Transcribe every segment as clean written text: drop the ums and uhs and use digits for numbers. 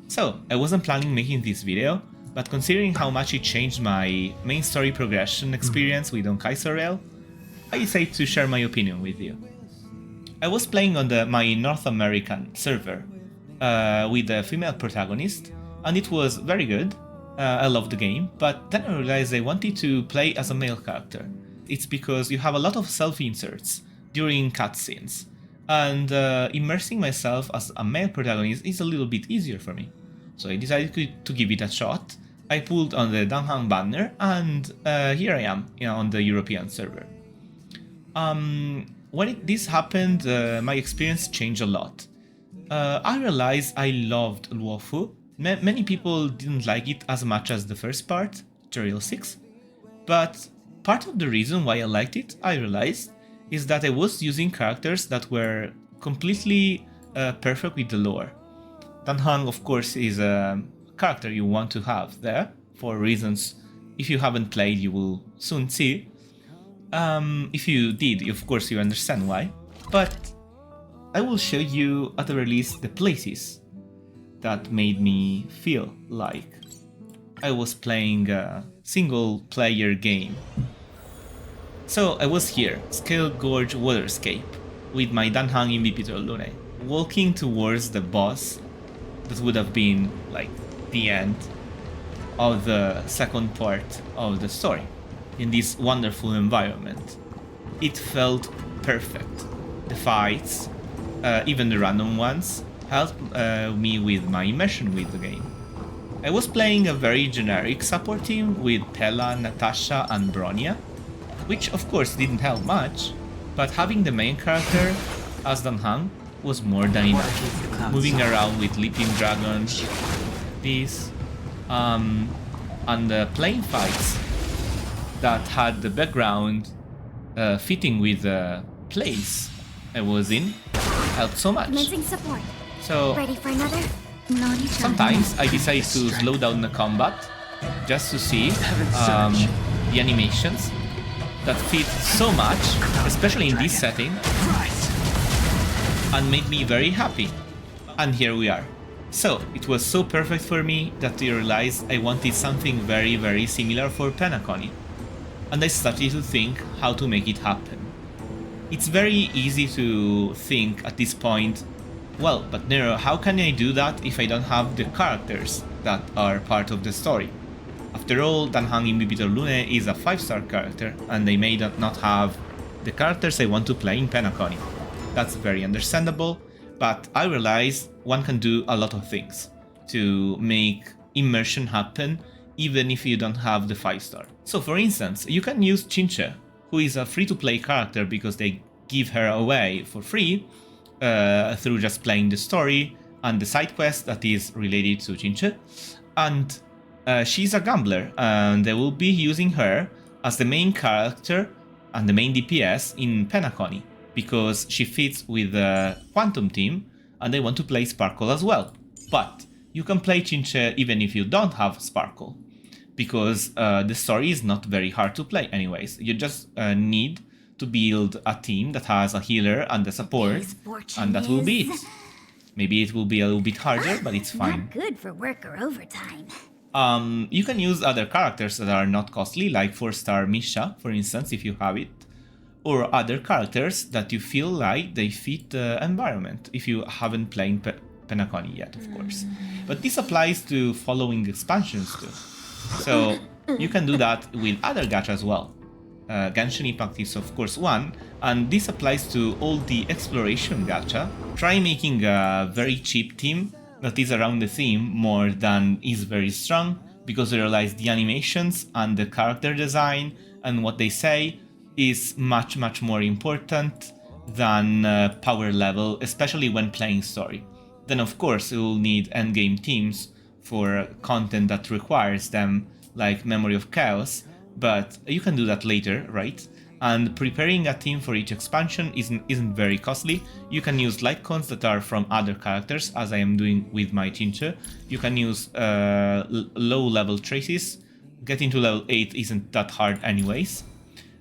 So, I wasn't planning making this video, but considering how much it changed my main story progression experience with Honkai Star Rail, I decided to share my opinion with you. I was playing on my North American server with a female protagonist, and it was very good. I loved the game, but then I realized I wanted to play as a male character. It's because you have a lot of self-inserts during cutscenes, and immersing myself as a male protagonist is a little bit easier for me. So I decided to give it a shot. I pulled on the Danhang banner, and here I am, on the European server. When this happened, my experience changed a lot. I realized I loved Luofu. Many people didn't like it as much as the first part, Tutorial 6, but part of the reason why I liked it, I realized, is that I was using characters that were completely perfect with the lore. Danhang, of course, is a character you want to have there, for reasons if you haven't played you will soon see. If you did, of course you understand why, but I will show you at the release the places that made me feel like I was playing a single-player game. So I was here, Scale Gorge Waterscape, with my Danhang Imbibitor Lune, walking towards the boss that would have been like the end of the second part of the story, in this wonderful environment. It felt perfect. The fights, even the random ones, helped me with my immersion with the game. I was playing a very generic support team with Pella, Natasha and Bronya, which of course didn't help much, but having the main character as Danhang was more than enough. Moving around with Leaping Dragons, this, and the playing fights that had the background fitting with the place I was in helped so much. Support. So Ready for another? sometimes I decide to slow down the combat just to see the animations that fit so much, especially in this setting, and made me very happy. And here we are. So it was so perfect for me that I realized I wanted something very, very similar for Penacony, and I started to think how to make it happen. It's very easy to think at this point, well, but Nero, how can I do that if I don't have the characters that are part of the story? After all, Danhang Imbibitor Lune is a 5-star character, and they may not have the characters I want to play in Penacony. That's very understandable, but I realize one can do a lot of things to make immersion happen, even if you don't have the 5-star. So for instance, you can use Chinche, who is a free-to-play character because they give her away for free through just playing the story and the side quest that is related to Chinche. And she's a gambler, and they will be using her as the main character and the main DPS in Penacony, because she fits with the Quantum team, and they want to play Sparkle as well. But you can play Chinche even if you don't have Sparkle, because the story is not very hard to play anyways. You just need to build a team that has a healer and a support, and that will be it. Maybe it will be a little bit harder, but it's fine. Not good for work or overtime. You can use other characters that are not costly, like 4-star Misha, for instance, if you have it, or other characters that you feel like they fit the environment, if you haven't played Penacony yet, of course. But this applies to following expansions too. So you can do that with other gacha as well. Genshin Impact is of course one, and this applies to all the exploration gacha. Try making a very cheap team that is around the theme more than is very strong, because I realize the animations and the character design and what they say is much more important than power level, especially when playing story. Then of course you will need endgame teams for content that requires them, like Memory of Chaos, but you can do that later, right? And preparing a team for each expansion isn't very costly. You can use light cons that are from other characters, as I am doing with my Chinche. You can use low level traces. Getting to level 8 isn't that hard anyways.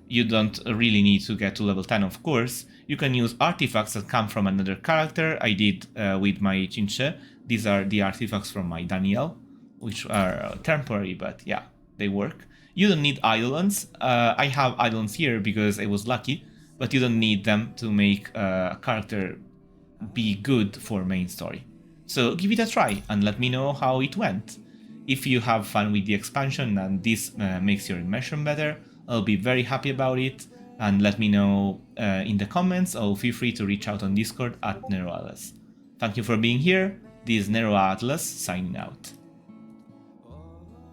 You don't really need to get to level 10, of course. You can use artifacts that come from another character. I did with my Jinche. These are the artifacts from my Daniel, which are temporary, but yeah, they work. You don't need Eidolons. I have Eidolons here because I was lucky, but you don't need them to make a character be good for main story. So give it a try and let me know how it went. If you have fun with the expansion and this makes your immersion better, I'll be very happy about it. And let me know in the comments, or feel free to reach out on Discord at NeroAtlas. Thank you for being here. This is Nero Atlas signing out.